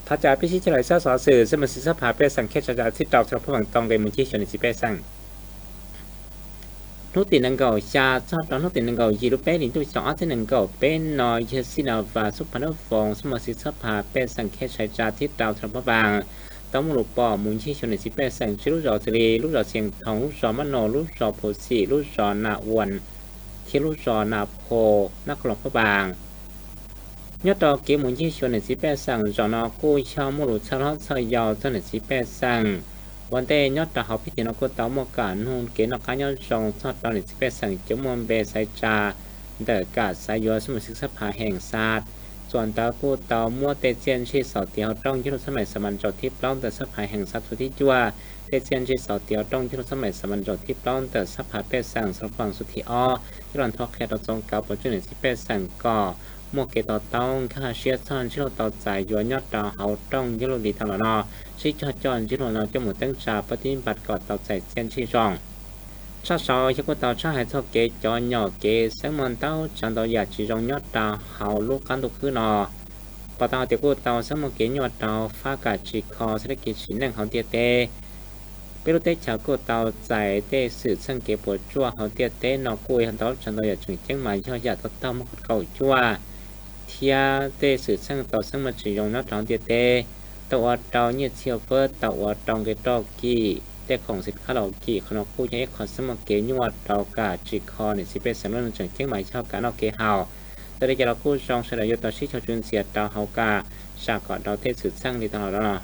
ถ้าจะพิชิตเฉลยเศร้าสอสื่อสมัยศิษภาเปสังเขตชาจาที่ตอกจากผู้หวังตองเดมุนที่ชนสิเปสังนุตินังเก่าชาชอบตอนนุตินังเก่ายีรูปเป้ลินตุสองอันที่นังเก่าเป็นนอยเยสินาวาสุพรรณฟองสมัยศิษภาเปสังเขตชาจาที่ตอกจากผู้บางต้องมุลปอมุนที่ชนสิเปสังชื่อลูกจอทะเลลูกจอเสียงทองลูกจอมโนลูกจอโพสีลูกจอนาอวนที่ลูกจอนาโพนักหลอกผู้บางยอดดอกเกมุนยี่ชวนในสิแปดสั่งจอนอกู้ชาวมุลุชาวชาวยาวจนในสิแปดสั่งวันเตยอดดอกพิธีนกุตามกานูนเกณฑ์การยอดจงทอดตอนในสิแปดสั่งจมวนเบสายจาเดกาสายยสมุสิกสภาแห่งศาสตร์ส่วนตากู้ตามัวเตเจียนชีสอเตียวต้องยุทธสมัยสมันจดที่ปล้องแต่สภาแห่งศาสตร์ที่จัวเตเจียนชีสอเตียวต้องยุทธสมัยสมันจดที่ปล้องแต่สภาเป็ดสั่งสฟังสุธีอ้อที่รันทอกแค่ตจงเก่าปัจจุบันสิแปดสั่งก่อมวกเกตต้องข้าเชียร์ท่านชิโร่ต่อใจยัวยอดดาวเขาต้องยุโรดีทางละนอชิจอจอนชิโร่เราจะหมดตั้งชาปฏิบัติก่อต่อใจเซียนชีจองชาชอยชิโกต่อชาให้ทอเกจอนหย่อเกสังมันเต้าจันต่ออยากจีจงยอดดาวเขาลูกกันตุกคือนอปตาเตกูเต้าสังมันเกยอดดาวฟ้ากาจีคอเศรษฐกิจชิ้นหนึ่งเขาเตียเตเปรุเตชาวกูเต้าใจเตสื่อสังเกตปวดจั่วเขาเตียเตนอกุยหันเต้าจันต่ออยากจึงเจ้งหมายย่ออยากเต้ามกเก่าจั่วเทียเตสื่อสั่งต่อสั่งมาจียงนักร้องเตเตตัวเราเนี่ยเชียวเฟิร์ตัวตองเกตอกี้เตของสิทธิ์ข้าเรากี้ขนมคู่ยังขอสมัครเกยวัดเรากาจีคอเนี่ยสิเป็นสำนักจังเชียงใหม่ชอบการเอาเกเฮาแต่ได้จะเราคู่จองเสด็จยศต่อชิชจุนเสียดาวเฮากาชาก่อนเราเทศสื่อสั่งดีตลอดแล้วเนาะ